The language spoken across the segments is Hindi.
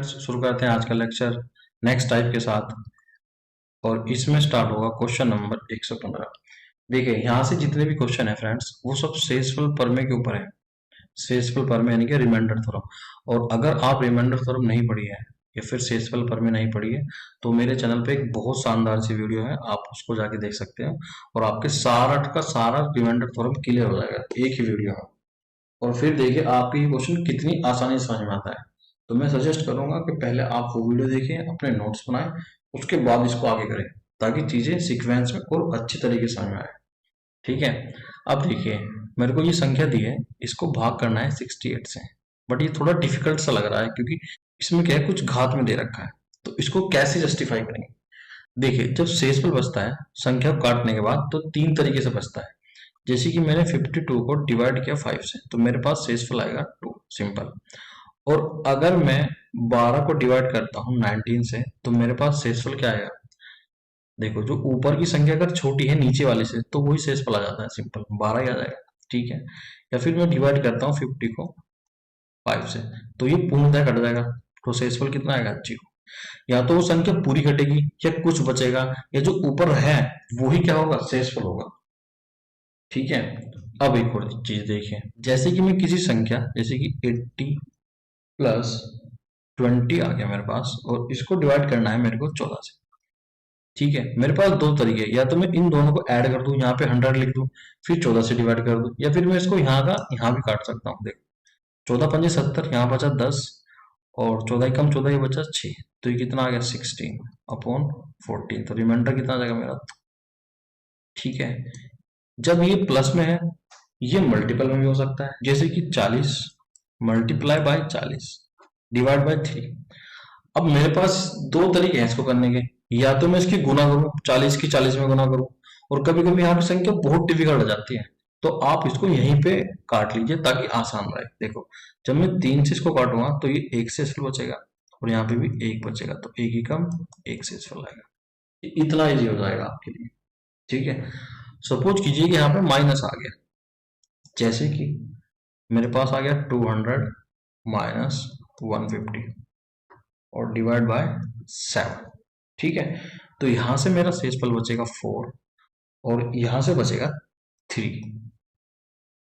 फ्रेंड्स, शुरू करते हैं आज का लेक्चर नेक्स्ट टाइप के साथ। और इसमें स्टार्ट होगा क्वेश्चन नंबर 115। देखिए, यहाँ से जितने भी क्वेश्चन है फ्रेंड्स, वो सब शेषफल प्रमेय के ऊपर है। शेषफल प्रमेय यानी कि रिमाइंडर थ्योरम। और अगर आप रिमाइंडर थ्योरम नहीं पढ़ी है या फिर शेषफल प्रमेय नहीं पढ़ी है, तो मेरे चैनल पे एक बहुत शानदार सी वीडियो है, आप उसको जाके देख सकते हैं और आपके सारा का सारा रिमाइंडर थ्योरम क्लियर हो जाएगा एक ही वीडियो में। और फिर देखिए आपके ये क्वेश्चन कितनी आसानी से समझ में आता है। तो मैं सजेस्ट करूंगा कि पहले आप वो वीडियो देखें, अपने नोट्स बनाएं, उसके बाद इसको आगे करें, ताकि चीजें सीक्वेंस में और अच्छी तरीके से समझ में आए। ठीक है। अब देखिए, मेरे को ये संख्या दी है, इसको भाग करना है 68 से। बट ये थोड़ा डिफिकल्ट सा लग रहा है, क्योंकि इसमें क्या है, कुछ घात में दे रखा है। तो इसको कैसे जस्टिफाई करेंगे? देखिए, जब शेषफल बचता है संख्या को काटने के बाद, तो तीन तरीके से बचता है। जैसे कि मैंने 52 को डिवाइड किया 5 से, तो मेरे पास शेषफल आएगा 2, सिंपल। और अगर मैं 12 को डिवाइड करता हूँ 19 से, तो मेरे पास शेषफल क्या आएगा? देखो, जो ऊपर की संख्या अगर छोटी है नीचे वाले से, तो वही शेषफल आ जाता है, सिंपल 12 ही आ जाएगा। ठीक है। या फिर मैं डिवाइड करता हूँ 50 को 5 से, तो ये पूर्णतः कट जाएगा। तो शेषफल कितना आएगा? 0। या तो वो संख्या पूरी कटेगी या कुछ बचेगा, या जो ऊपर है वही क्या होगा? शेषफल होगा। ठीक है। अब एक और चीज देखिए, जैसे कि मैं किसी संख्या, जैसे कि 80 प्लस 20 आ गया मेरे पास, और इसको डिवाइड करना है मेरे को 14 से। ठीक है। मेरे पास दो तरीके, या तो मैं इन दोनों को ऐड कर दूं, यहाँ पे 100 लिख दूं, फिर 14 से डिवाइड कर दूं, या फिर मैं इसको यहाँ का यहाँ भी काट सकता हूँ। देखो, 14 पंजे 70, यहाँ बचा 10, और 14 कम 14 ये बचा 6, तो ये कितना आ गया? 16 अपॉन 14। तो रिमाइंडर कितना आ जाएगा मेरा? ठीक है। जब ये प्लस में है, ये मल्टीपल में भी हो सकता है, जैसे कि 40 मल्टीप्लाई बाय 40 डिवाइड बाय 3। अब मेरे पास दो तरीके हैं इसको करने के, या तो मैं इसकी गुना करूं, 40 की 40 में गुना करूं, और कभी कभी यहाँ पे संख्या बहुत डिफिकल्ट हो जाती है, तो आप इसको यहीं पे काट लीजिए ताकि आसान रहे। देखो, जब मैं 3 से इसको काटूंगा तो ये एक शेषफल बचेगा, और यहाँ पे भी एक बचेगा, तो एक ही कम एक शेषफल आएगा। इतना इजी हो जाएगा आपके लिए। ठीक है। सपोज कीजिए कि यहाँ पे माइनस आ गया, जैसे कि मेरे पास आ गया 200 माइनस 150 और डिवाइड बाय 7। ठीक है। तो यहां से मेरा शेषफल बचेगा 4, और यहां से बचेगा 3।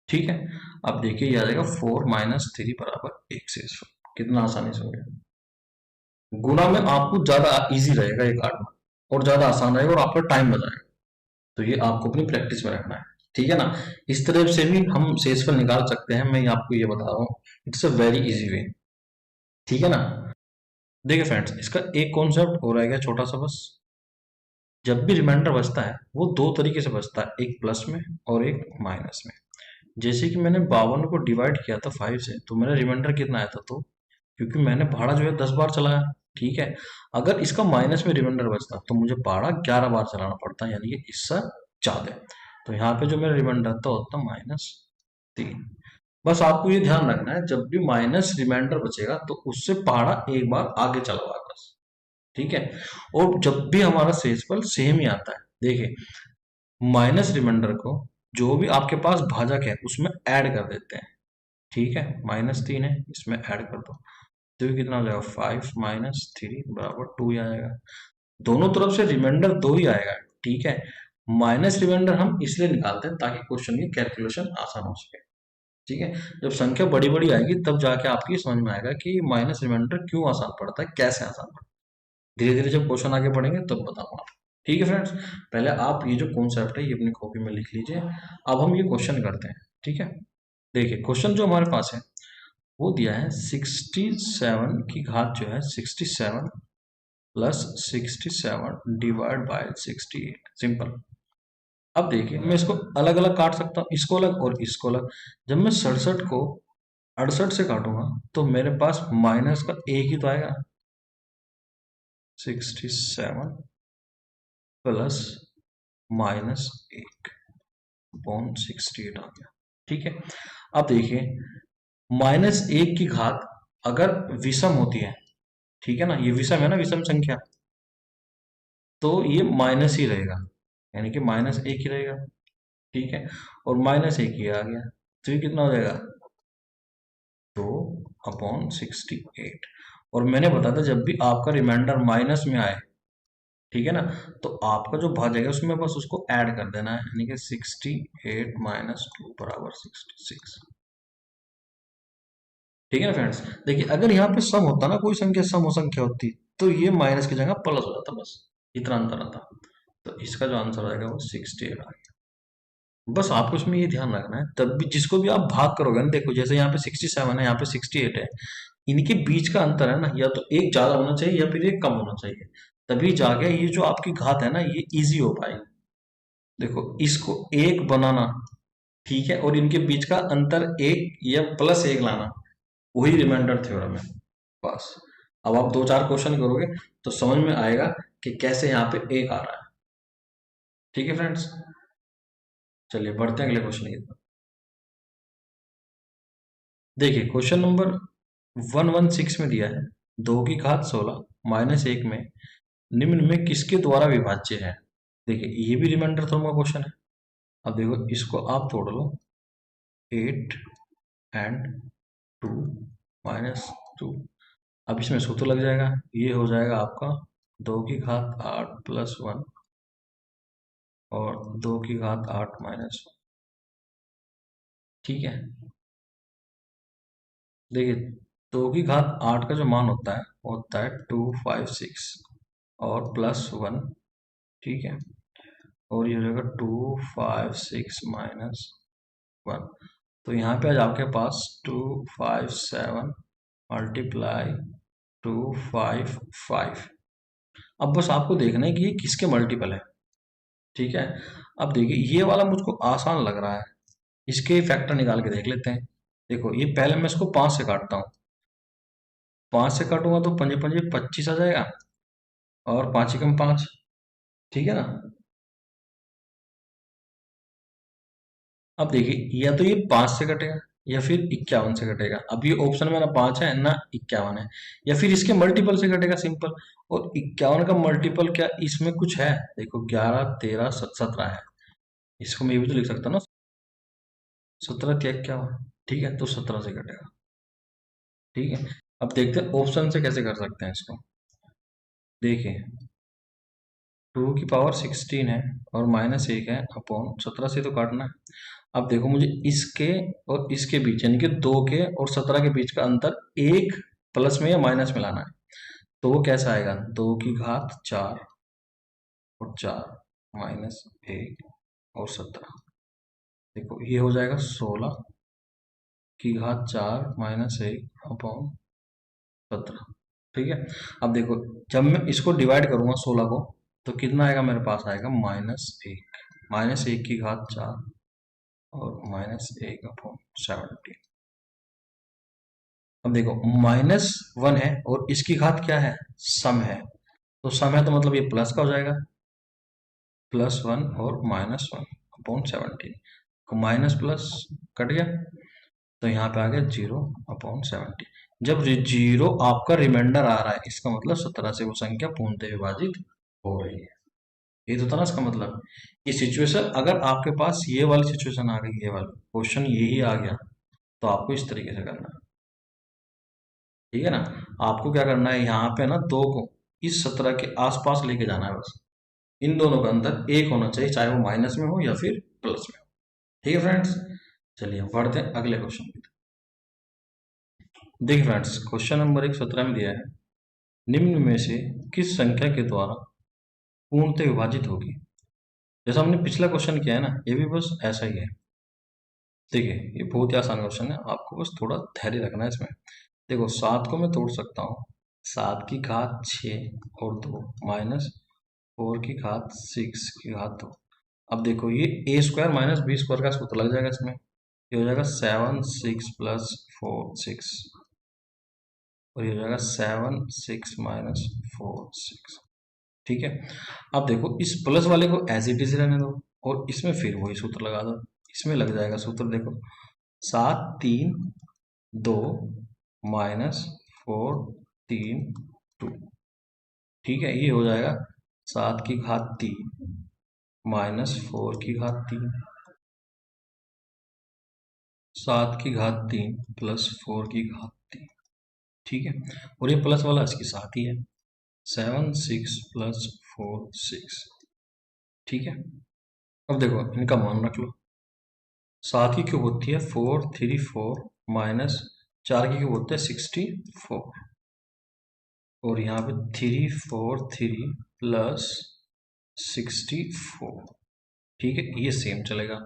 ठीक है। अब देखिए, यह आ जाएगा 4 माइनस 3 बराबर एक शेषफल। कितना आसानी से हो गया। गुणा में आपको ज्यादा इजी रहेगा ये काटना, और ज्यादा आसान रहेगा, और आपका टाइम बचाएगा। तो ये आपको अपनी प्रैक्टिस में रखना है। ठीक है ना। इस तरह से भी हम शेषफल निकाल सकते हैं, मैं आपको ये बता रहा हूँ। It's a very easy way. ठीक है ना। देखिए फ्रेंड्स, इसका एक कॉन्सेप्ट हो रहेगा छोटा सा बस। जब भी रिमाइंडर बचता है, वो दो तरीके से बचता है, एक प्लस में और एक माइनस में। जैसे कि मैंने 52 को डिवाइड किया था 5 से, तो मेरा रिमाइंडर कितना आया था? तो क्योंकि मैंने भाड़ा जो है 10 बार चलाया। ठीक है। अगर इसका माइनस में रिमाइंडर बचता, तो मुझे भाड़ा 11 बार चलाना पड़ता, यानी कि इससे ज्यादा। तो यहाँ पे जो मेरा रिमाइंडर था होता -3। बस आपको ये ध्यान रखना है, जब भी माइनस रिमाइंडर बचेगा, तो उससे पहाड़ा एक बार आगे चला हुआ है बस। ठीक है। और जब भी हमारा शेषफल सेम ही आता है, देखिए, माइनस रिमाइंडर को जो भी आपके पास भाजक है उसमें ऐड कर देते हैं। ठीक है। -3 है, इसमें ऐड कर दो, तो ये कितना हो जाएगा? 5 माइनस 3 बराबर 2 ही आ जाएगा। दोनों तरफ से रिमाइंडर 2 ही आएगा। ठीक है। माइनस रिमाइंडर हम इसलिए निकालते हैं ताकि क्वेश्चन की कैलकुलेशन आसान हो सके। ठीक है। जब संख्या बड़ी बड़ी आएगी, तब जाके आपकी समझ में आएगा कि माइनस रिमाइंडर क्यों आसान पड़ता है, कैसे आसान पड़ता है। धीरे धीरे जब क्वेश्चन आगे बढ़ेंगे तब बताऊंगा। ठीक है फ्रेंड्स, पहले आप ये जो कॉन्सेप्ट है ये अपनी कॉपी में लिख लीजिए। अब हम ये क्वेश्चन करते हैं। ठीक है। देखिए, क्वेश्चन जो हमारे पास है वो दिया है 67 की घात जो है 67 प्लस 67 डिवाइड बाय 68, सिंपल। अब देखिए, मैं इसको अलग अलग काट सकता हूँ, इसको अलग और इसको अलग। जब मैं 67 को 68 से काटूंगा, तो मेरे पास माइनस का एक ही तो आएगा, 67 प्लस -1/68 आ गया। ठीक है। अब देखिए, -1 की घात अगर विषम होती है, ठीक है ना, ये विषम है ना, विषम संख्या, तो ये माइनस ही रहेगा, यानी कि -1 ही रहेगा। ठीक है। और -1 ही आ गया, तो ये कितना हो जाएगा? 2/68। और मैंने बताया था जब भी आपका रिमाइंडर माइनस में आए, ठीक है ना, तो आपका जो भाजक है उसमें बस उसको ऐड कर देना है, यानी कि 68 माइनस 2 बराबर 66। ठीक है ना फ्रेंड्स। देखिए अगर यहाँ पे सम होता ना, कोई संख्या सम हो संख्या होती, तो ये माइनस की जगह प्लस हो जाता, बस इतना अंतर आता। तो इसका जो आंसर आएगा वो 68 आ गया। बस आपको इसमें ये ध्यान रखना है, तब भी जिसको भी आप भाग करोगे ना, देखो जैसे यहाँ पे 67 है, यहाँ पे 68 है, इनके बीच का अंतर है ना, या तो एक ज्यादा होना चाहिए या फिर एक कम होना चाहिए, तभी जाके ये जो आपकी घात है ना ये इजी हो पाएगी। देखो इसको एक बनाना, ठीक है, और इनके बीच का अंतर एक या प्लस एक लाना, वही रिमाइंडर थ्योरम है। बस अब आप दो चार क्वेश्चन करोगे तो समझ में आएगा कि कैसे यहाँ पे एक आ रहा है। ठीक है फ्रेंड्स, चलिए बढ़ते हैं अगले क्वेश्चन की तरफ। देखिए क्वेश्चन नंबर 116 में दिया है, 2 की घात 16 माइनस 1 में निम्न में किसके द्वारा विभाज्य है। देखिए ये भी रिमाइंडर थ्योरम का क्वेश्चन है। अब देखो इसको आप तोड़ लो, 8 एंड 2 माइनस 2। अब इसमें सूत्र लग जाएगा, ये हो जाएगा आपका 2 की घात 8 प्लस 1 और 2 की घात 8 माइनस 1। ठीक है, देखिए 2 की घात 8 का जो मान होता है वो होता है 256 और प्लस 1। ठीक है, और ये हो जाएगा 256 माइनस 1। तो यहाँ पे आज आपके पास 257 मल्टीप्लाई 255। अब बस आपको देखना है कि ये किसके मल्टीपल है। ठीक है, अब देखिए ये वाला मुझको आसान लग रहा है, इसके फैक्टर निकाल के देख लेते हैं। देखो ये पहले मैं इसको 5 से काटता हूँ, 5 से काटूंगा तो पंजे पंजे 25 आ जाएगा, और 5 एकम 5। ठीक है ना। अब देखिए या तो ये 5 से कटेगा या फिर 51 से कटेगा। अब ये ऑप्शन में ना 5 है ना 51 है, या फिर इसके मल्टीपल से कटेगा सिंपल। और 51 का मल्टीपल क्या इसमें कुछ है, देखो 11 13 17 है, इसको मैं ये भी तो लिख सकता हूँ ना, 17 क्या क्या हुआ। ठीक है, तो 17 से कटेगा। ठीक है, अब देखते हैं ऑप्शन से कैसे कर सकते हैं इसको। देखिए 2 की पावर 16 है और माइनस 1 है अपॉन 17 से तो काटना है। अब देखो मुझे इसके और इसके बीच यानी कि 2 के और 17 के बीच का अंतर एक प्लस में या माइनस में लाना है। तो वो कैसा आएगा, 2 की घात 4 और 4 माइनस 1 और 17। देखो ये हो जाएगा 16 की घात 4 माइनस 1 अपॉन 17। ठीक है, अब देखो जब मैं इसको डिवाइड करूंगा 16 को, तो कितना आएगा मेरे पास, आएगा -1, -1 की घात 4 और -1/17। अब देखो -1 है और इसकी घात क्या है, सम है, तो सम है तो मतलब ये प्लस का हो जाएगा, +1 और -1/17। तो माइनस प्लस कट गया, तो यहाँ पे आ गया 0/17। जब जीरो आपका रिमाइंडर आ रहा है, इसका मतलब 17 से वो संख्या पूर्णतः विभाजित हो रही है। ये तो था ना इसका मतलब। ये सिचुएशन अगर आपके पास ये वाली सिचुएशन आ गई, ये वाली क्वेश्चन यही आ गया, तो आपको इस तरीके से करना है। ठीक है ना, आपको क्या करना है, यहाँ पे ना 2 को इस 17 के आसपास लेके जाना है बस। इन दोनों का अंतर एक होना चाहिए, चाहे वो माइनस में हो या फिर प्लस में हो। ठीक है फ्रेंड्स, चलिए बढ़ते हैं अगले क्वेश्चन की तरफ। देखिए फ्रेंड्स क्वेश्चन नंबर 117 में दिया है, निम्न में से किस संख्या के द्वारा पूर्णतः विभाजित होगी। जैसा हमने पिछला क्वेश्चन किया है ना, ये भी बस ऐसा ही है। देखिए ये बहुत ही आसान क्वेश्चन है, आपको बस थोड़ा धैर्य रखना है इसमें। देखो 7 को मैं तोड़ सकता हूँ, 7 की घात 6 और 2 माइनस 4 की घात 6 की घात 2। अब देखो ये a² माइनस b² का सूत्र लग जाएगा इसमें, ये हो जाएगा 7 6 प्लस 4 6, और ये हो जाएगा 7 6 माइनस 4 6। ठीक है, अब देखो इस प्लस वाले को एज इट इज रहने दो और इसमें फिर वही सूत्र लगा दो। इसमें लग जाएगा सूत्र, देखो 7 3 2 -4 3 2। ठीक है, ये हो जाएगा 7 की घात 3 -4 की घात 3, 7 की घात 3 प्लस 4 की घात 3। ठीक है, और ये प्लस वाला इसके साथ ही है, 7 6 प्लस 4 6। ठीक है, अब देखो इनका मान रख लो। 7 की क्यूब होती है 4 3 4 माइनस 4 की क्यूब होते हैं 64, और यहाँ पे 3 4 3 प्लस 64। ठीक है, ये सेम चलेगा।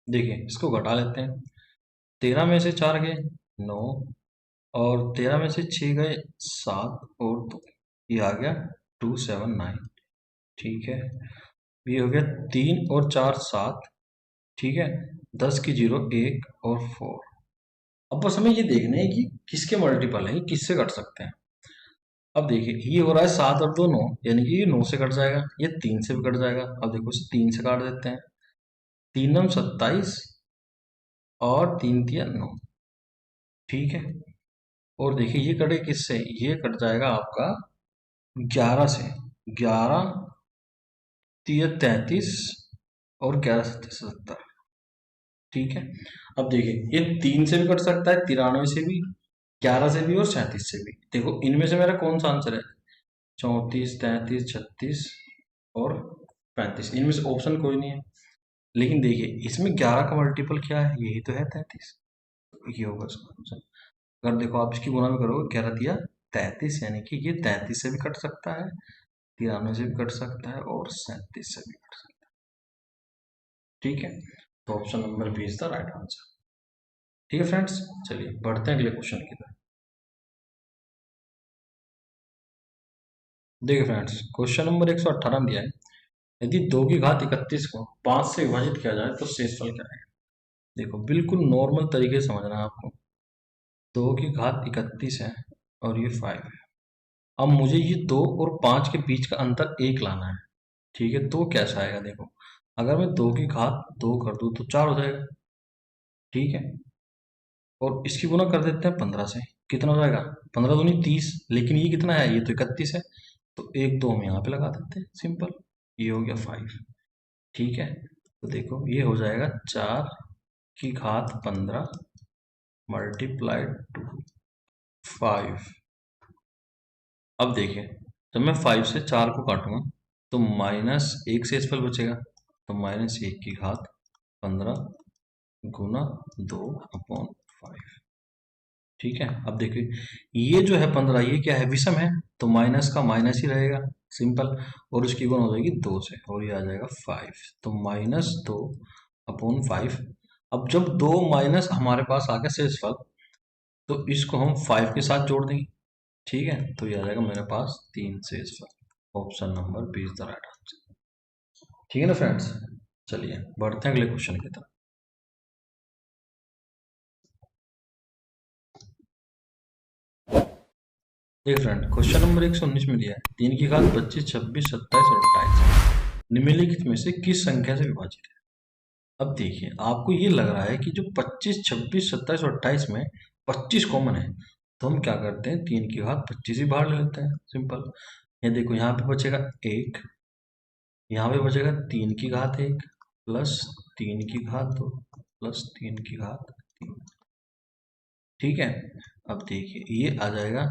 देखिए इसको घटा लेते हैं। 13 में से 4 गए 9, और 13 में से 6 गए 7 और 2, ये आ गया 279। ठीक है, ये हो गया 3 और 4 7। ठीक है, 10 की 0 1 और 4। अब बस हमें ये देखना है कि किसके मल्टीपल है, किससे कट सकते हैं। अब देखिए ये हो रहा है 7 और 2 9, यानी कि ये 9 से कट जाएगा, ये 3 से भी कट जाएगा। अब देखो इसे 3 से काट देते हैं। 3 9 27 और 3 तिया 9। ठीक है, और देखिए ये कटे किससे, ये कट जाएगा आपका 11 से। 11 तिया 33 और 11 सत्तर 70। ठीक है, अब देखिए ये 3 से भी कट सकता है, 93 से भी, 11 से भी और 37 से भी। देखो इनमें से मेरा कौन सा आंसर है, 34 33 36 और 35, इनमें से ऑप्शन कोई नहीं है। लेकिन देखिए इसमें 11 का मल्टीपल क्या है, यही तो है 33, ये होगा इसका आंसर। अगर देखो आप इसकी गुना में करोगे 11 दिया 33, यानी कि ये 33 से भी कट सकता है, 93 से भी कट सकता है और 37 से भी कट सकता है। ठीक है, तो option number B is the right answer. ठीक है फ्रेंड्स, चलिए बढ़ते हैं अगले क्वेश्चन की तरफ। देखिए फ्रेंड्स, क्वेश्चन नंबर 118 में दिया है, यदि 2 की घात 31 को 5 से विभाजित किया जाए तो शेषफल क्या है। देखो बिल्कुल नॉर्मल तरीके से समझना है आपको। 2 की घात 31 है और ये 5 है। अब मुझे ये 2 और 5 के बीच का अंतर 1 लाना है। ठीक है, तो कैसा आएगा देखो, अगर मैं 2 की घात 2 कर दूं तो 4 हो जाएगा। ठीक है, और इसकी गुना कर देते हैं 15 से, कितना हो जाएगा, 15 दूनी 30, लेकिन ये कितना है, ये तो 31 है, तो एक दो हम यहाँ पे लगा देते हैं, सिंपल, ये हो गया 5। ठीक है, तो देखो ये हो जाएगा 4 की घात 15 मल्टीप्लाइड टू 5। अब देखिए जब मैं 5 से 4 को काटूंगा तो माइनस 1 से शेषफल बचेगा, तो माइनस 1 की घात 15 गुना 2 अपॉन 5। ठीक है, अब देखिए ये जो है 15, ये क्या है, विषम है, तो माइनस का माइनस ही रहेगा, सिंपल, और उसकी गुना हो जाएगी 2 से, और ये आ जाएगा 5, तो -2 अपॉन 5। अब जब 2 माइनस हमारे पास आ गया शेषफल, तो इसको हम 5 के साथ जोड़ देंगे। ठीक है, तो ये आ जाएगा मेरे पास 3 शेषफल। Option number B is the right answer. ठीक है ना फ्रेंड्स, चलिए बढ़ते हैं अगले क्वेश्चन की तरफ। देख फ्रेंड, क्वेश्चन नंबर 119 में दिया है 3 की घात 25 26 27 और 28 निम्नलिखित में से किस संख्या से विभाजित है। अब देखिए आपको ये लग रहा है कि जो 25 26 27 और 28 में 25 कॉमन है, तो हम क्या करते हैं 3 की घात 25 ही बाहर ले लेते हैं, सिंपल। ये देखो यहाँ पे बचेगा 1, यहाँ पे बचेगा 3 की घात 1 प्लस 3 की घात 2 प्लस 3 की घात 3। ठीक है, अब देखिए ये आ जाएगा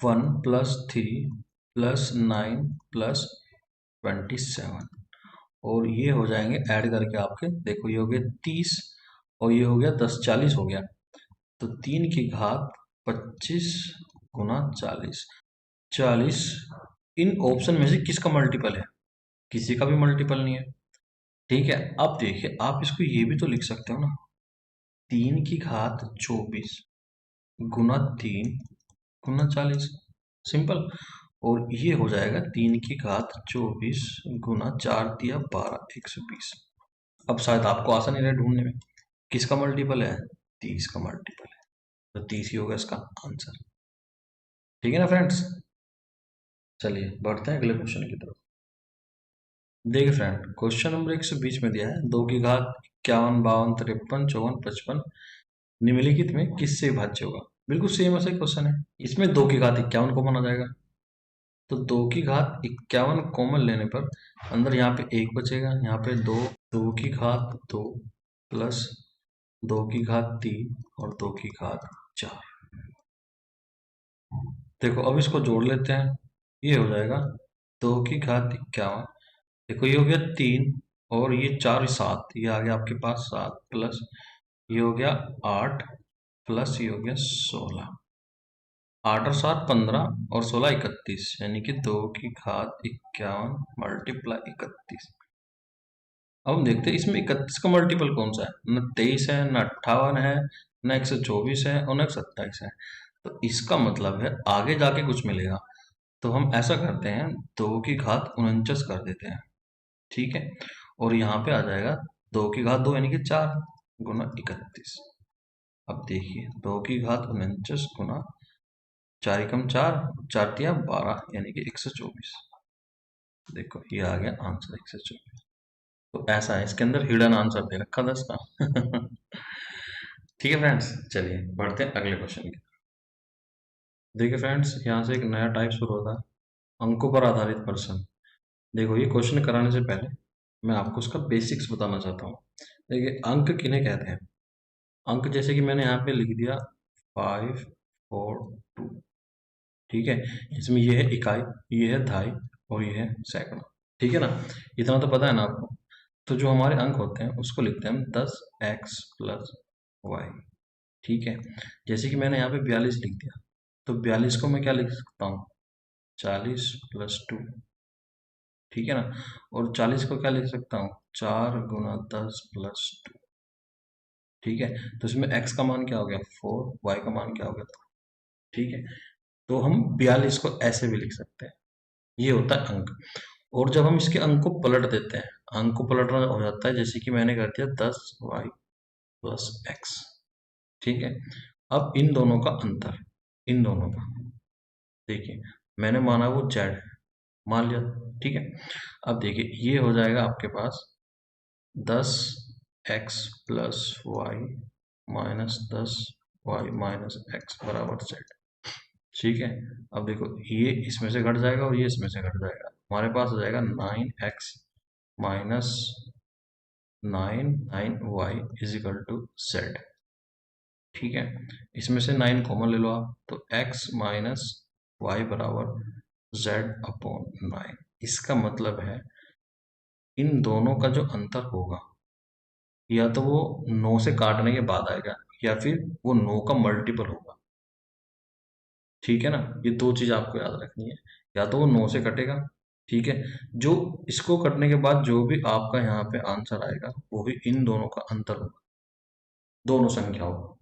1 प्लस 3 प्लस 9 प्लस 27, और ये हो जाएंगे ऐड करके आपके, देखो ये हो गया 30 और ये हो गया 10 40 हो गया, तो 3 की घात 25 गुना 40। 40 इन ऑप्शन में से किसका मल्टीपल है, किसी का भी मल्टीपल नहीं है। ठीक है, अब देखिए आप इसको ये भी तो लिख सकते हो ना, 3 की घात 24 गुना 3 गुना 40, सिंपल, और ये हो जाएगा 3 की घात 24 गुना 4 दिया 12 120। अब शायद आपको आसानी रहे ढूंढने में, किसका मल्टीपल है, 30 का मल्टीपल है, तो 30 ही होगा इसका आंसर। ठीक है ना फ्रेंड्स, चलिए बढ़ते हैं अगले क्वेश्चन की तरफ। देखिए फ्रेंड, क्वेश्चन नंबर 120 में दिया है 2 की घात 51 52 53 54 55 निम्नलिखित में किससे विभाज्य होगा। बिल्कुल सेम ऐसा क्वेश्चन है, इसमें 2 की घात 51 कॉमन आ जाएगा, तो 2 की घात 51 कॉमन लेने पर अंदर यहाँ पे 1 बचेगा, यहाँ पे 2, 2 की घात 2 प्लस 2 की घात 3 और 2 की घात 4। देखो अब इसको जोड़ लेते हैं, ये हो जाएगा 2 की घात 51। देखो ये हो गया 3 और ये 4 7, ये आ गया आपके पास 7 प्लस ये हो गया 8 प्लस ये हो गया 16। 8 और 7 15 और 16 31, यानी कि 2 की घात 51 मल्टीप्लाई 31। अब हम देखते हैं इसमें 31 का मल्टीपल कौन सा है, न 23 है, न 58 है, न 124 है और न 127 है। तो इसका मतलब है आगे जाके कुछ मिलेगा। तो हम ऐसा करते हैं, 2 की घात 49 कर देते हैं, ठीक है। और यहाँ पे आ जाएगा 2 की घात 2 यानी कि 4 गुना 31। अब देखिए 2 की घात 49 गुना 4 एकम 4, 4 तिया 12 यानी कि 124। देखो ये आ गया आंसर 124। तो ऐसा है, इसके अंदर हिडन आंसर दे रखा था इसका। ठीक है फ्रेंड्स, चलिए बढ़ते हैं अगले क्वेश्चन की। देखिए फ्रेंड्स, यहाँ से एक नया टाइप शुरू होता है, अंकों पर आधारित प्रश्न। देखो ये क्वेश्चन कराने से पहले मैं आपको उसका बेसिक्स बताना चाहता हूँ। देखिए अंक किन्हें कहते हैं। अंक जैसे कि मैंने यहाँ पे लिख दिया 5 4 2, ठीक है। इसमें ये है इकाई, ये है दहाई और ये है सैकड़ा, ठीक है ना। इतना तो पता है ना आपको। तो जो हमारे अंक होते हैं उसको लिखते हैं हम 10x प्लस वाई, ठीक है। जैसे कि मैंने यहाँ पे 42 लिख दिया, तो 42 को मैं क्या लिख सकता हूँ, 40 + 2, ठीक है ना। और 40 को क्या लिख सकता हूँ, 4 × 10 + 2, ठीक है। तो इसमें x का मान क्या हो गया 4, y का मान क्या हो गया 2, ठीक है। तो हम 42 को ऐसे भी लिख सकते हैं, ये होता है अंक। और जब हम इसके अंक को पलट देते हैं, अंक को पलटना हो जाता है, जैसे कि मैंने कर दिया 10y + x, ठीक है। अब इन दोनों का अंतर, इन दोनों का देखिए, मैंने माना वो z है, मान लिया, ठीक है। अब देखिए ये हो जाएगा आपके पास 10x + y - 10y - x = z, ठीक है। अब देखो ये इसमें से घट जाएगा और ये इसमें से घट जाएगा, हमारे पास हो जाएगा 9x - 9y = z, ठीक है। इसमें से 9 कॉमन ले लो आप, तो x - y = z/9। इसका मतलब है इन दोनों का जो अंतर होगा, या तो वो 9 से काटने के बाद आएगा या फिर वो 9 का मल्टीपल होगा, ठीक है ना। ये दो चीज आपको याद रखनी है, या तो वो 9 से कटेगा, ठीक है। जो इसको कटने के बाद जो भी आपका यहाँ पे आंसर आएगा वो भी इन दोनों का अंतर होगा, दोनों संख्याओं का,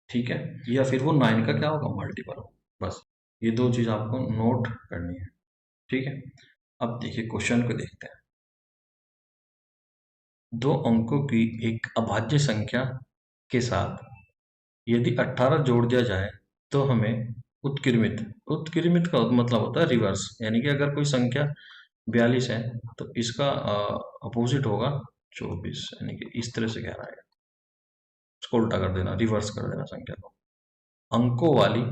ठीक है। या फिर वो 9 का क्या होगा, मल्टीपल होगा। बस ये दो चीज आपको नोट करनी है, ठीक है। अब देखिए क्वेश्चन को देखते हैं। दो अंकों की एक अभाज्य संख्या के साथ यदि 18 जोड़ दिया जाए तो हमें उत्कीर्णित, उत्कीर्णित का मतलब होता है रिवर्स, यानी कि अगर कोई संख्या 42 है तो इसका अपोजिट होगा 24, यानी कि इस तरह से कह रहा है, उसको उल्टा कर देना, रिवर्स कर देना संख्या को। अंकों वाली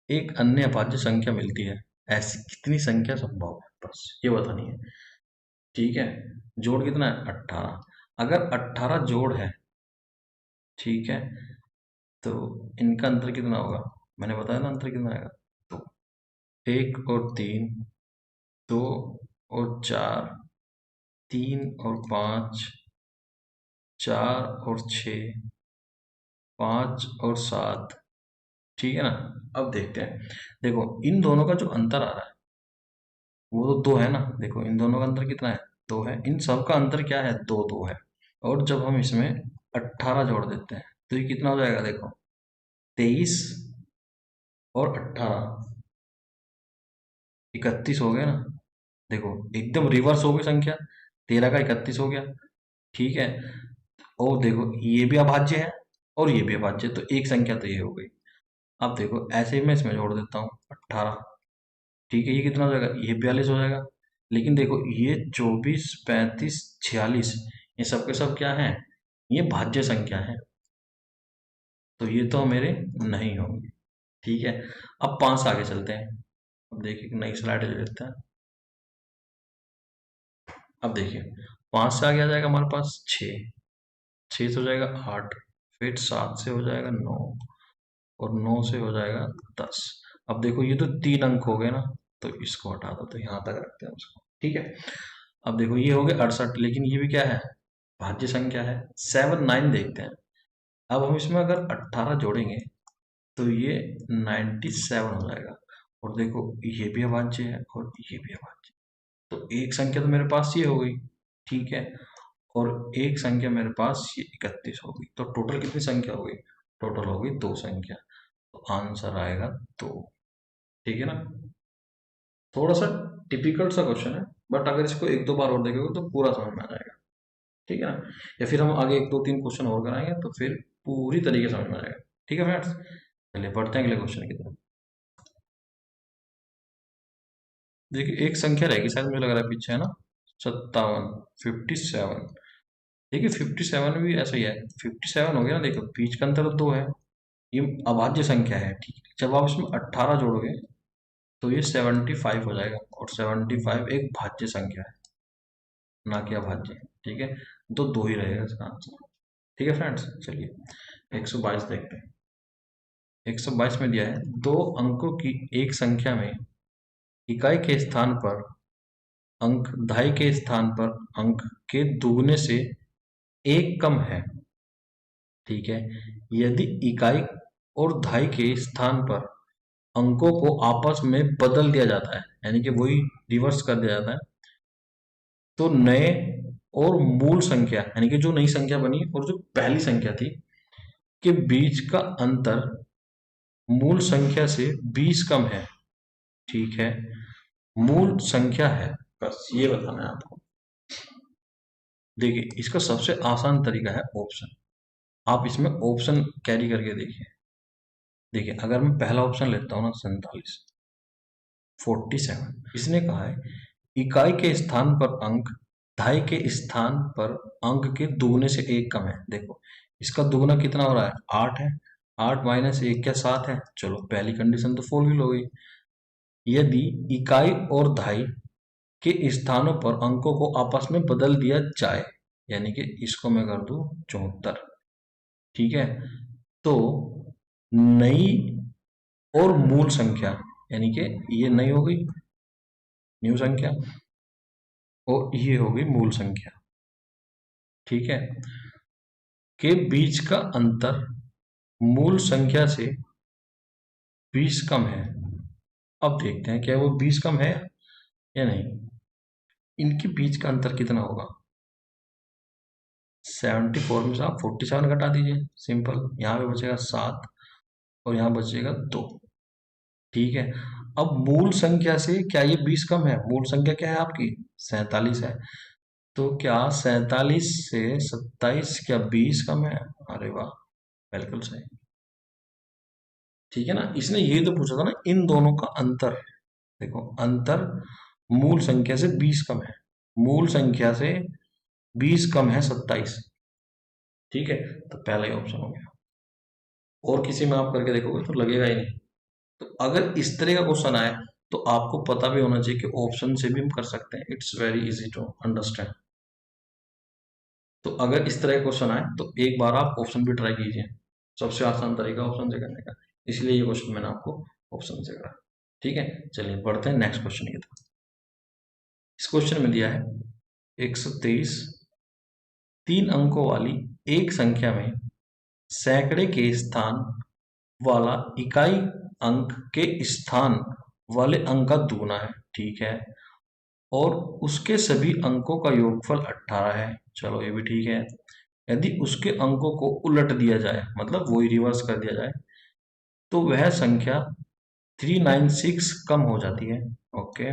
एक अन्य अभाज्य संख्या मिलती है, ऐसी कितनी संख्या संभव है, बस ये बतानी है, ठीक है। जोड़ कितना है 18, अगर 18 जोड़ है, ठीक है, तो इनका अंतर कितना होगा, मैंने बताया ना अंतर कितना आएगा, तो 1 और 3, 2 और 4, 3 और 5, 4 और 6, 5 और 7, ठीक है ना। अब देखते हैं, देखो इन दोनों का जो अंतर आ रहा है वो तो 2 है ना, देखो इन दोनों का अंतर कितना है 2 है, इन सब का अंतर क्या है 2 2 है। और जब हम इसमें 18 जोड़ देते हैं तो ये कितना हो जाएगा, देखो 23 और 18 31 हो गया ना। देखो एकदम रिवर्स हो गई संख्या, 13 का 31 हो गया, ठीक है। और देखो ये भी अभाज्य है और ये भी अभाज्य है, तो एक संख्या तो ये हो गई। अब देखो ऐसे ही मैं इसमें जोड़ देता हूँ 18, ठीक है। ये कितना हो जाएगा, ये 42 हो जाएगा। लेकिन देखो ये 24 35 46, ये सब के सब क्या है, ये भाज्य संख्या है, तो ये तो मेरे नहीं होंगे, ठीक है। अब 5 से आगे चलते हैं। अब देखिए नई स्लाइड ले लेते हैं। अब देखिए 5 से आगे आ जाएगा हमारे पास 6, 6 से हो जाएगा 8, फिर 7 से हो जाएगा 9 और 9 से हो जाएगा 10। अब देखो ये तो 3 अंक हो गए ना, तो इसको हटा दो, तो यहाँ तक रखते हैं उसको, ठीक है। अब देखो ये हो गया 68, लेकिन ये भी क्या है, भाज्य संख्या है। 7 9 देखते हैं। अब हम इसमें अगर 18 जोड़ेंगे तो ये 97 हो जाएगा। और देखो ये भी अभाज्य है और ये भी अभाज्य, तो एक संख्या तो मेरे पास ये हो गई, ठीक है, और एक संख्या मेरे पास ये 31 हो गई। तो टोटल कितनी संख्या हो गई, टोटल हो गई 2 संख्या। तो आंसर आएगा 2, ठीक है ना। थोड़ा सा टिपिकल सा क्वेश्चन है, बट अगर इसको एक दो बार और देखोगे तो पूरा समझ में आ जाएगा, ठीक है ना। या फिर हम आगे एक दो तीन क्वेश्चन और कराएंगे तो फिर पूरी तरीके से समझ में आ जाएगा, ठीक है फ्रेंड्स। चलिए बढ़ते हैं अगले क्वेश्चन की तरफ। देखिए एक संख्या रहेगी, शायद मुझे लग रहा है पीछे है ना, 57, 57। देखिए 57 भी ऐसा ही है, 57 हो गया ना, देखो बीच का अंतर 2 है, ये अभाज्य संख्या है, ठीक है। जब आप इसमें 18 जोड़ोगे तो ये 75 हो जाएगा, और 75 एक भाज्य संख्या है, ना कि अभाज्य, ठीक है। तो 2 ही रहेगा इसका आंसर, ठीक है फ्रेंड्स। चलिए 122 देखते हैं। 122 में दिया है, 2 अंकों की एक संख्या में इकाई के स्थान पर अंक, दहाई के स्थान पर अंक के दुगने से एक कम है, ठीक है। यदि इकाई और दहाई के स्थान पर अंकों को आपस में बदल दिया जाता है, यानी कि वही रिवर्स कर दिया जाता है, तो नए और मूल संख्या, यानी कि जो नई संख्या बनी और जो पहली संख्या थी, के बीच का अंतर मूल संख्या से 20 कम है, ठीक है। मूल संख्या है, बस ये बताना है आपको। देखिए इसका सबसे आसान तरीका है ऑप्शन। आप इसमें ऑप्शन कैरी करके देखिए। देखिए अगर मैं पहला ऑप्शन लेता हूँ ना, 47, 47, इसने कहा है इकाई के स्थान पर अंक दहाई के स्थान पर अंक के दुगने से एक कम है। देखो इसका दुगना कितना हो रहा है, 8 है, 8 माइनस 1 क्या 7 है। चलो पहली कंडीशन तो फुलफिल हो गई। यदि इकाई और दहाई के स्थानों पर अंकों को आपस में बदल दिया जाए, यानी कि इसको मैं कर दूं 74, ठीक है, तो नई और मूल संख्या, यानी कि ये नई हो गई न्यू संख्या, और ये हो गई मूल संख्या, ठीक है, के बीच का अंतर मूल संख्या से 20 कम है। अब देखते हैं क्या वो 20 कम है या नहीं। इनके बीच का अंतर कितना होगा, 74 में से आप 47 घटा दीजिए, सिंपल। यहाँ पे बचेगा 7 और यहाँ बचेगा 2, ठीक है। अब मूल संख्या से क्या ये 20 कम है, मूल संख्या क्या है आपकी 47 है, तो क्या 47 से 27 क्या 20 कम है। अरे वाह, बिल्कुल सही, ठीक है ना। इसने ये तो पूछा था ना इन दोनों का अंतर। देखो अंतर मूल संख्या से 20 कम है, मूल संख्या से 20 कम है 27, ठीक है। तो पहला ही ऑप्शन हो गया। और किसी में आप करके देखोगे तो लगेगा ही नहीं। तो अगर इस तरह का क्वेश्चन आए तो आपको पता भी होना चाहिए कि ऑप्शन से भी हम कर सकते हैं। It's very easy to understand. तो अगर इस तरह का क्वेश्चन आए तो एक बार आप ऑप्शन भी ट्राई कीजिए, सबसे आसान तरीका ऑप्शन से करने का, इसलिए ये क्वेश्चन मैंने आपको ऑप्शन से करा, ठीक है। चलिए बढ़ते हैं नेक्स्ट क्वेश्चन की तरफ। इस क्वेश्चन में दिया है 123, 3 अंकों वाली एक संख्या में सैकड़े के स्थान वाला इकाई अंक के स्थान वाले अंक का दुगुना है, ठीक है, और उसके सभी अंकों का योगफल 18 है। चलो ये भी ठीक है। यदि उसके अंकों को उलट दिया जाए, मतलब वही रिवर्स कर दिया जाए, तो वह संख्या 396 कम हो जाती है, ओके।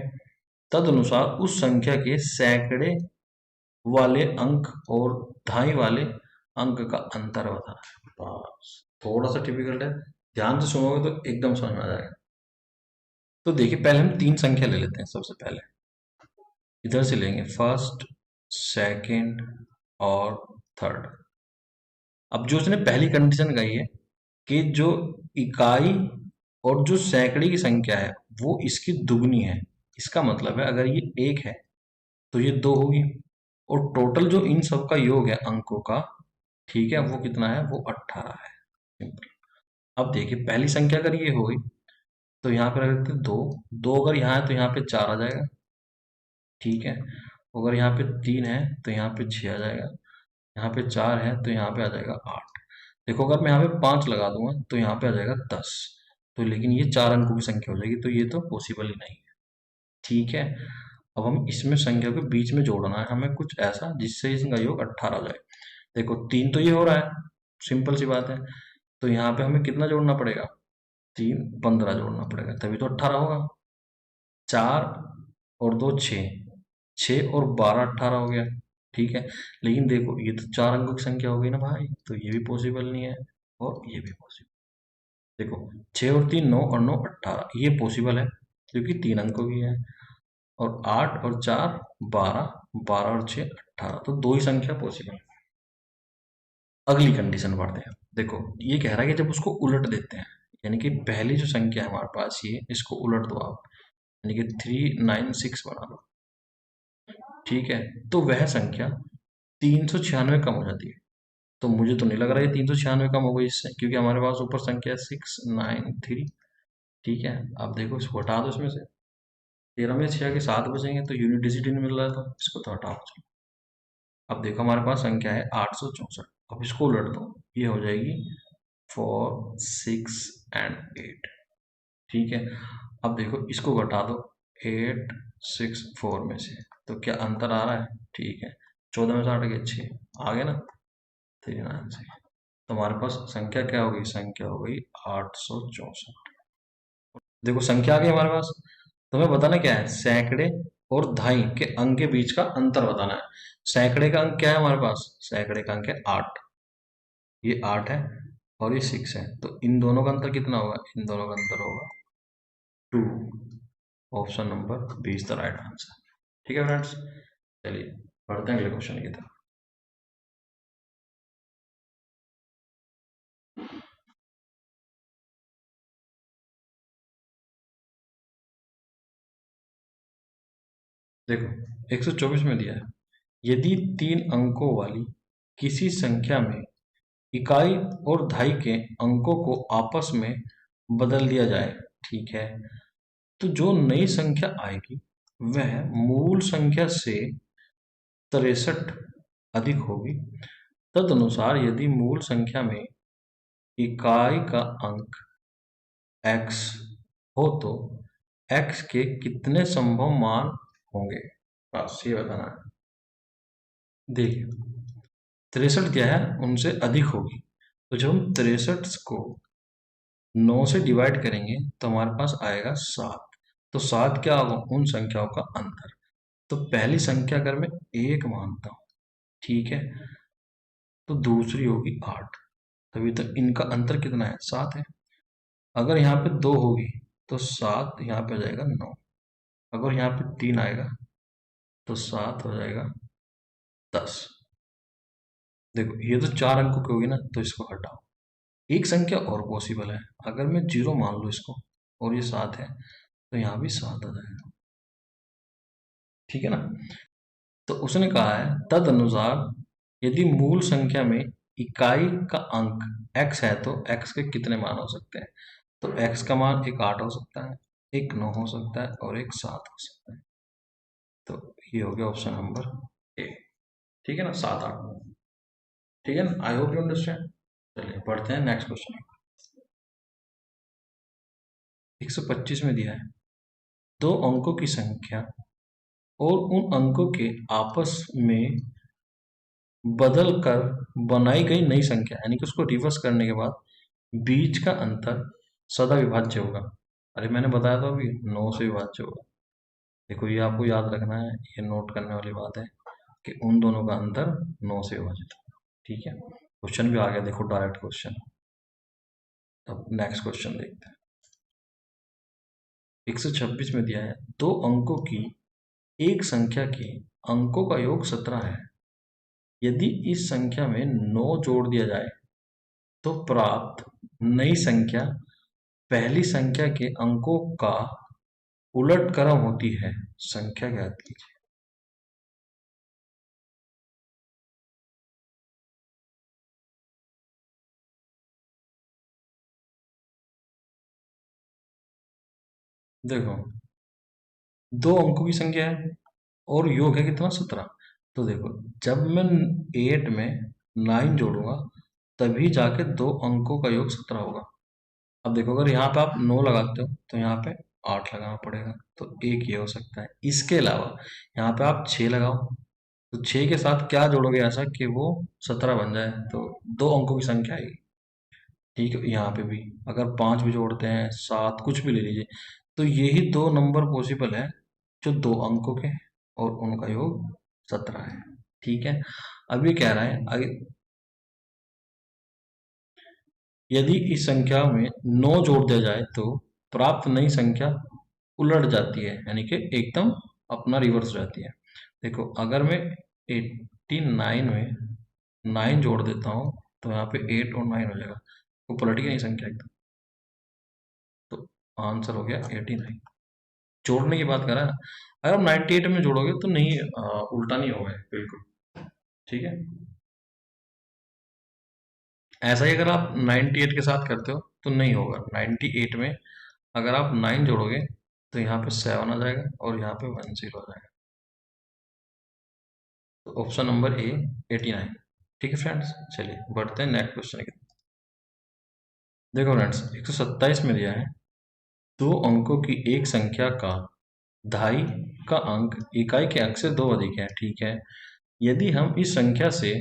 तदनुसार उस संख्या के सैकड़े वाले अंक और दहाई वाले अंक का अंतर बताना है। बस थोड़ा सा टिपिकल है, ध्यान से सुनोगे तो एकदम समझ में आ जाएगा। तो देखिए पहले हम 3 संख्या ले लेते हैं। सबसे पहले इधर से लेंगे फर्स्ट, सेकंड और थर्ड। अब जो उसने पहली कंडीशन कही है कि जो इकाई और जो सैकड़े की संख्या है वो इसकी दुगनी है, इसका मतलब है अगर ये 1 है तो ये 2 होगी, और टोटल जो इन सब का योग है अंकों का, ठीक है, वो कितना है, वो 18 है, सिंपल। अब देखिए पहली संख्या अगर ये हो गई तो यहाँ पे रख देते हैं 2। 2 अगर यहाँ है तो यहाँ पे 4 आ जाएगा, ठीक है। अगर यहाँ पे 3 है तो यहाँ पे 6 आ जाएगा, यहाँ पे 4 है तो यहाँ पे आ जाएगा 8। देखो अगर मैं यहाँ पे 5 लगा दूंगा तो यहाँ पे आ जाएगा 10। तो लेकिन ये 4 अंकों की संख्या हो जाएगी, तो ये तो पॉसिबल ही नहीं है, ठीक है। अब हम इसमें संख्या के बीच में जोड़ना है हमें कुछ ऐसा जिससे इसका योग 18 हो जाए। देखो 3 तो ये हो रहा है, सिंपल सी बात है। तो यहाँ पे हमें कितना जोड़ना पड़ेगा? 3 15 जोड़ना पड़ेगा, तभी तो 18 होगा। 4 और 2 6, 6 और 12 18 हो गया, ठीक है। लेकिन देखो ये तो 4 अंकों की संख्या हो गई ना भाई, तो ये भी पॉसिबल नहीं है और ये भी पॉसिबल। देखो 6 और 3 9 और 9 18, ये पॉसिबल है क्योंकि 3 अंकों की है। और 8 और 4 12, 12 और 6 18, तो दो ही संख्या पॉसिबल है। अगली कंडीशन पढ़ते हैं। देखो ये कह रहा है कि जब उसको उलट देते हैं, यानी कि पहली जो संख्या है हमारे पास ये, इसको उलट दो आप, यानी कि 396 बना दो, ठीक है। तो वह संख्या 396 कम हो जाती है। तो मुझे तो नहीं लग रहा है 396 कम हो गई इससे, क्योंकि हमारे पास ऊपर संख्या है 693, ठीक है। अब देखो इसको हटा दो इसमें से, 13 में 6 के 7 बचेंगे, तो यूनिट डिजिट नहीं मिल रहा है, तो इसको तो हटाओ। अब देखो हमारे पास संख्या है 864, अब इसको उलट दो, ये हो जाएगी 4 6 एंड 8, ठीक है। अब देखो इसको घटा दो 8 6 4 में से, तो क्या अंतर आ रहा है? ठीक है, 14 में से 8 गए 6 आ गए ना, 396। तो हमारे पास संख्या क्या होगी? संख्या हो गई 864। देखो संख्या आ गई हमारे पास। तुम्हें बताना क्या है? सैकड़े और धाई के अंक के बीच का अंतर बताना है। सैकड़े का अंक क्या है हमारे पास? सैकड़े का अंक है 8, ये 8 है और ये 6 है, तो इन दोनों का अंतर कितना होगा? इन दोनों का अंतर होगा 2। Option number B is the right answer, ठीक है फ्रेंड्स। चलिए बढ़ते हैं अगले क्वेश्चन की तरफ। देखो 124 में दिया है, यदि 3 अंकों वाली किसी संख्या में इकाई और दहाई के अंकों को आपस में बदल दिया जाए, ठीक है, तो जो नई संख्या आएगी वह मूल संख्या से 63 अधिक होगी। तदनुसार यदि मूल संख्या में इकाई का अंक x हो तो x के कितने संभव मान होंगे? बस ये बताना है। देखिए 63 क्या है, उनसे अधिक होगी, तो जब हम 63 को 9 से डिवाइड करेंगे तो हमारे पास आएगा 7। तो 7 क्या होगा? उन संख्याओं का अंतर। तो पहली संख्या अगर मैं 1 मानता हूँ, ठीक है, तो दूसरी होगी 8, तभी तो इनका अंतर कितना है? 7 है। अगर यहाँ पे 2 होगी तो 7 यहाँ पे आ जाएगा 9। अगर यहाँ पे 3 आएगा तो 7 हो जाएगा 10। देखो ये तो 4 अंकों की होगी ना, तो इसको हटाओ। एक संख्या और पॉसिबल है, अगर मैं 0 मान लूँ इसको और ये 7 है, तो यहाँ भी 7 आ जाएगा, ठीक है ना। तो उसने कहा है तदनुसार यदि मूल संख्या में इकाई का अंक x है तो x के कितने मान हो सकते हैं? तो x का मान एक 8 हो सकता है, एक 9 हो सकता है और एक 7 हो सकता है। तो ये हो गया ऑप्शन नंबर ए, ठीक है ना, 7 8 9, ठीक है ना। I hope you understand. चलिए पढ़ते हैं नेक्स्ट क्वेश्चन। 125 में दिया है, दो अंकों की संख्या और उन अंकों के आपस में बदल कर बनाई गई नई संख्या, यानी कि उसको रिवर्स करने के बाद बीच का अंतर सदा विभाज्य होगा। अरे मैंने बताया था अभी 9 से विभाज्य होगा। देखो ये आपको याद रखना है, ये नोट करने वाली बात है कि उन दोनों का अंतर 9 से विभाजित होगा, ठीक है। क्वेश्चन भी आ गया, देखो डायरेक्ट क्वेश्चन। अब नेक्स्ट क्वेश्चन देखते हैं। 126 में दिया है, दो अंकों की एक संख्या के अंकों का योग 17 है। यदि इस संख्या में 9 जोड़ दिया जाए तो प्राप्त नई संख्या पहली संख्या के अंकों का उलट क्रम होती है, संख्या ज्ञात कीजिए। देखो, दो अंकों की संख्या है और योग है कितना, 17। तो देखो, जब मैं 8 में 9 जोड़ूंगा तभी जाके दो अंकों का योग 17 होगा। अब देखो, अगर यहाँ पे आप 9 लगाते हो तो यहाँ पे 8 लगाना पड़ेगा, तो एक ये हो सकता है। इसके अलावा यहाँ पे आप 6 लगाओ, तो 6 के साथ क्या जोड़ोगे ऐसा कि वो 17 बन जाए, तो दो अंकों की संख्या आएगी। ठीक है, यहाँ पे भी अगर 5 भी जोड़ते हैं, 7, कुछ भी ले लीजिए, तो यही दो नंबर पॉसिबल है जो दो अंकों के और उनका योग 17 है। ठीक है, अब ये कह रहा है यदि इस संख्या में 9 जोड़ दिया जाए तो प्राप्त नई संख्या उलट जाती है, यानी कि एकदम अपना रिवर्स हो जाती है। देखो, अगर मैं 89 में 9 जोड़ देता हूँ तो यहाँ पे 8 और 9 हो जाएगा, वो पलट गई नहीं संख्या एकदम। तो आंसर हो गया 89। जोड़ने की बात कर रहा है ना, अगर आप 98 में जोड़ोगे तो नहीं, उल्टा नहीं होगा बिल्कुल। ठीक है, ऐसा ही अगर आप 98 के साथ करते हो तो नहीं होगा। 98 में अगर आप 9 जोड़ोगे तो यहाँ पे 7 आ जाएगा और यहाँ पे 10 आ जाएगा। तो ऑप्शन नंबर ए 89। ठीक है फ्रेंड्स, चलिए बढ़ते हैं नेक्स्ट क्वेश्चन की। देखो फ्रेंड्स, 127 में दिया है, दो अंकों की एक संख्या का दहाई का अंक इकाई के अंक से दो अधिक है। ठीक है, यदि हम इस संख्या से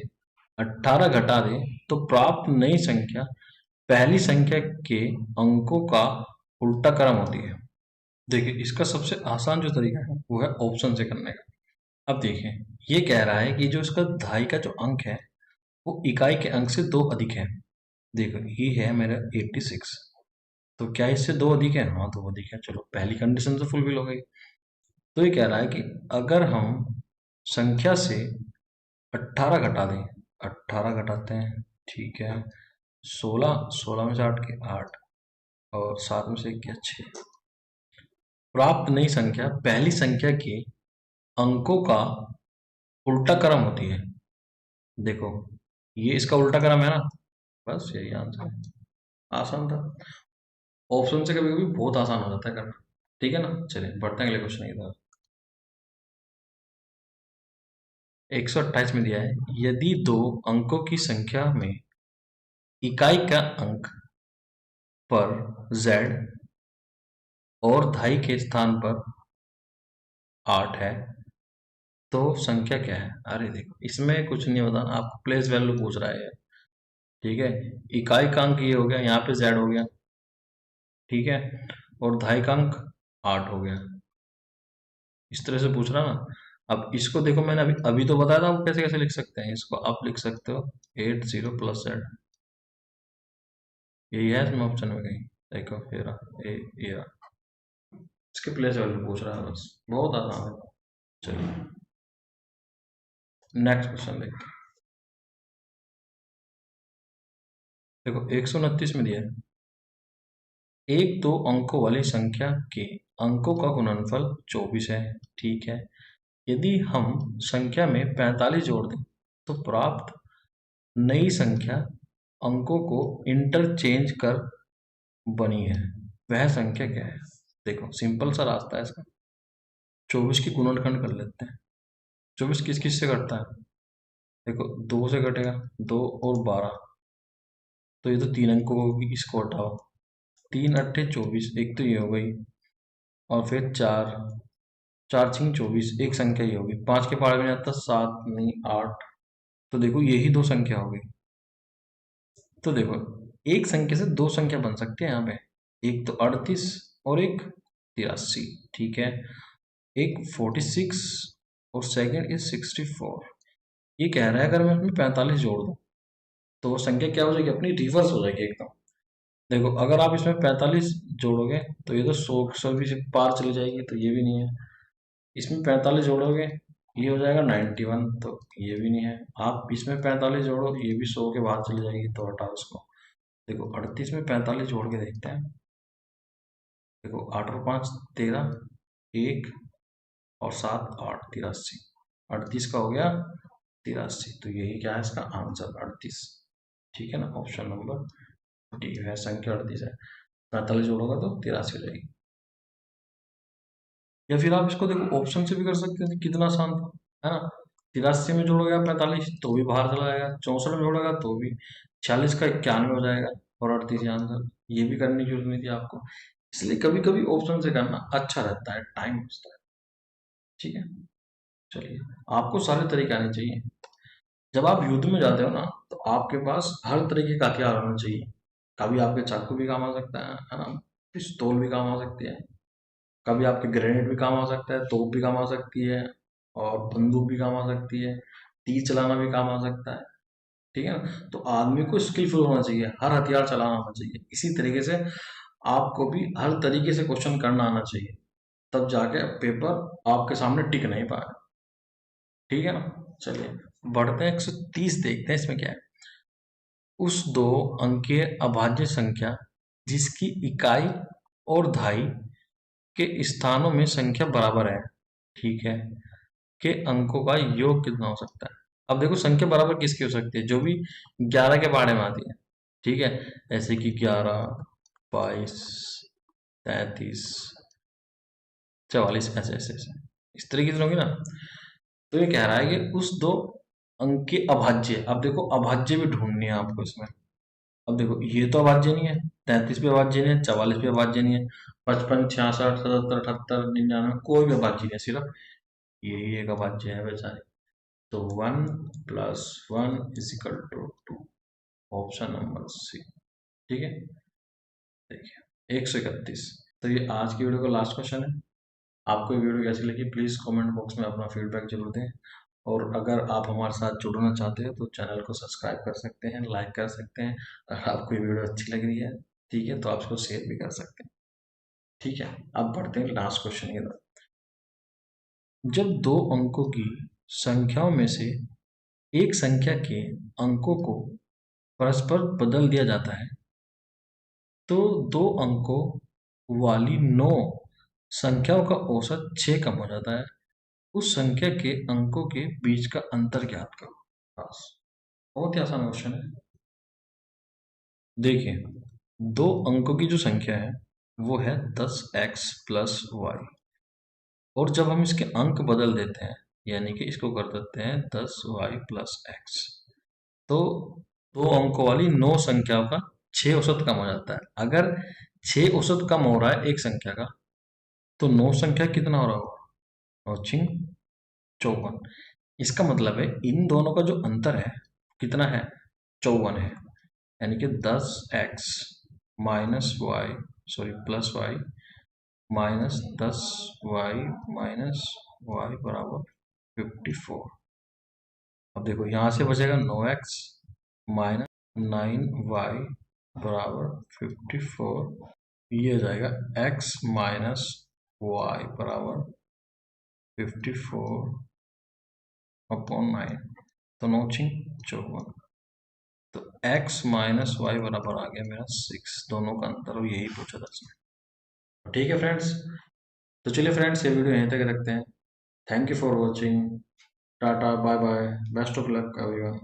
18 घटा दें तो प्राप्त नई संख्या पहली संख्या के अंकों का उल्टा क्रम होती है। देखिए, इसका सबसे आसान जो तरीका है वो है ऑप्शन से करने का। अब देखिए, ये कह रहा है कि जो इसका दहाई का जो अंक है वो इकाई के अंक से दो अधिक है। देखो, ये है मेरा 86, तो क्या इससे दो अधिक है? हाँ, दो अधिक है। चलो, पहली कंडीशन तो फुलफिल हो गई। तो ये कह रहा है कि अगर हम संख्या से 18 घटा दें, 18 घटाते हैं, ठीक है, 16, 16 में से 8 के 8 और 7 में से 1 के 6, प्राप्त नई संख्या पहली संख्या के अंकों का उल्टा क्रम होती है। देखो, ये इसका उल्टा क्रम है ना, बस यही आंसर है। आसान था। ऑप्शन से कभी कभी बहुत आसान हो जाता है करना। ठीक है ना, चलिए बढ़ते हैं अगले क्वेश्चन की तरफ। 128 में दिया है, यदि दो अंकों की संख्या में इकाई का अंक पर z और दहाई के स्थान पर 8 है तो संख्या क्या है? अरे देखो, इसमें कुछ नहीं होता, आपको प्लेस वैल्यू पूछ रहा है। ठीक है, इकाई का अंक ये हो गया, यहाँ पे z हो गया, ठीक है, और दहाई का अंक 8 हो गया। इस तरह से पूछ रहा ना। अब इसको देखो, मैंने अभी अभी तो बताया था, आप कैसे कैसे लिख सकते हैं इसको। आप लिख सकते हो 80 प्लस z, यही है इसमें ऑप्शन में कहीं। देखो, ये रहा, ये रहा। इसके प्लेस वैल्यू पूछ रहा है, बस बहुत आसान है। चलिए नेक्स्ट क्वेश्चन देखते हैं। देखो, 129 में दिया है, एक दो अंकों वाली संख्या के अंकों का गुणनफल 24 है। ठीक है, यदि हम संख्या में 45 जोड़ दें तो प्राप्त नई संख्या अंकों को इंटरचेंज कर बनी है, वह संख्या क्या है? देखो, सिंपल सा रास्ता है इसका। 24 की गुणनखंड कर लेते हैं। 24 किस किस से घटता है? देखो, 2 से घटेगा, 2 और 12, तो ये तो 3 अंकों होगी, इसको हटाओ, 3 अट्ठे 24, एक तो ये हो गई, और फिर 4, 4 6 24, एक संख्या ये होगी, 5 के पहाड़ में आता 7 नहीं 8, तो देखो यही दो संख्या हो गई। तो देखो, एक संख्या से दो संख्या बन सकती है यहाँ पे, एक तो 38 और एक 83। ठीक है, एक 46 और सेकंड इज 64। ये कह रहा है अगर मैं इसमें 45 जोड़ दूं तो वो संख्या क्या हो जाएगी, अपनी रिवर्स हो जाएगी एकदम। देखो, अगर आप इसमें 45 जोड़ोगे तो ये तो 100 भी से पार चली जाएगी, तो ये भी नहीं है। इसमें 45 जोड़ोगे ये हो जाएगा 91, तो ये भी नहीं है। आप इसमें 45 जोड़ो, ये भी 100 के बाद चली जाएगी, तो हटाओ इसको। देखो, 38 में 45 जोड़ के देखते हैं। देखो, 8 और 5 13, एक और 7 8, 83, 38 का हो गया 83, तो यही क्या है इसका आंसर, 38। ठीक है ना, ऑप्शन नंबर डी है, संख्या 38 है। 45 जोड़ोगा तो 83 हो जाएगी। या फिर आप इसको देखो ऑप्शन से भी कर सकते हैं, कितना आसान था, है ना। 83 में जोड़ेगा 45 तो भी बाहर चला जाएगा, 64 में जोड़ेगा तो भी, 46 का 91 हो जाएगा और 38 आंसर। ये भी करने की जरूरत नहीं थी आपको। इसलिए कभी कभी ऑप्शन से करना अच्छा रहता है, टाइम बचता है। ठीक है, चलिए, आपको सारे तरीके आने चाहिए। जब आप युद्ध में जाते हो ना, तो आपके पास हर तरीके का हथियार होना चाहिए। कभी आपके चाकू भी काम आ सकता है ना, पिस्तौल भी काम आ सकती है, कभी आपके ग्रेनेड भी काम आ सकता है, तोप भी काम आ सकती है, और बंदूक भी काम आ सकती है, तीर चलाना भी काम आ सकता है। ठीक है ना, तो आदमी को स्किलफुल होना चाहिए, हर हथियार चलाना आना चाहिए। इसी तरीके से आपको भी हर तरीके से क्वेश्चन करना आना चाहिए, तब जाके पेपर आपके सामने टिक नहीं पाए। ठीक है ना, चलिए बढ़ते हैं 130, देखते हैं इसमें क्या है। उस दो अंकीय अभाज्य संख्या जिसकी इकाई और दहाई के स्थानों में संख्या बराबर है, ठीक है, के अंकों का योग कितना हो सकता है। अब देखो संख्या बराबर किसकी हो सकती है, जो भी 11 के बारे में आती है। ठीक है, ऐसे कि 11, 22, 33, 44, ऐसे ऐसे ऐसे इस तरीके से होगी ना। तो ये कह रहा है कि उस दो अंक के अभाज्य, अब देखो अभाज्य भी ढूंढनी है आपको इसमें। अब देखो ये तो अभाज्य नहीं है, 33 भी अभाज्य नहीं है, 44 भी अभाज्य नहीं है, 55, 66, 77, 78, 99 कोई भी अभाज्य नहीं है, सिर्फ यही एक अभाज्य है बेचारे। तो 1 + 1 = 2, ऑप्शन नंबर सी। ठीक है, देखिए 131। तो ये आज की वीडियो का लास्ट क्वेश्चन है। आपको ये वीडियो कैसी लगी प्लीज़ कमेंट बॉक्स में अपना फीडबैक जरूर दें। और अगर आप हमारे साथ जुड़ना चाहते हैं तो चैनल को सब्सक्राइब कर सकते हैं, लाइक कर सकते हैं। अगर आपको ये वीडियो अच्छी लग रही है, ठीक है, तो आप इसको शेयर भी कर सकते हैं। ठीक है, अब बढ़ते हैं लास्ट क्वेश्चन की तरफ। जब दो अंकों की संख्याओं में से एक संख्या के अंकों को परस्पर बदल दिया जाता है, तो दो अंकों वाली 9 संख्याओं का औसत 6 कम हो जाता है। उस संख्या के अंकों के बीच का अंतर ज्ञात करो। बस, बहुत ही आसान क्वेश्चन है। देखिए, दो अंकों की जो संख्या है वो है 10x + y, और जब हम इसके अंक बदल देते हैं, यानी कि इसको कर देते हैं 10y + x, तो दो अंकों वाली 9 संख्याओं का 6 औसत कम हो जाता है। अगर 6 औसत कम हो रहा है एक संख्या का, तो 9 संख्या कितना हो रहा होगा, वॉचिंग 54। इसका मतलब है इन दोनों का जो अंतर है कितना है, 54 है। यानी कि 10x -y, sorry +y -10y -y बराबर 54। अब देखो यहाँ से बचेगा 9x -9y बराबर 54। ये हो जाएगा x -y बराबर 54/9, तो 9 × 54। तो x -y बराबर आ गया मेरा 6, दोनों का अंतर, और यही पूछा था इसमें। ठीक है फ्रेंड्स, तो चलिए फ्रेंड्स ये वीडियो यहीं तक रखते हैं। Thank you for watching, tata bye bye, best of luck everyone.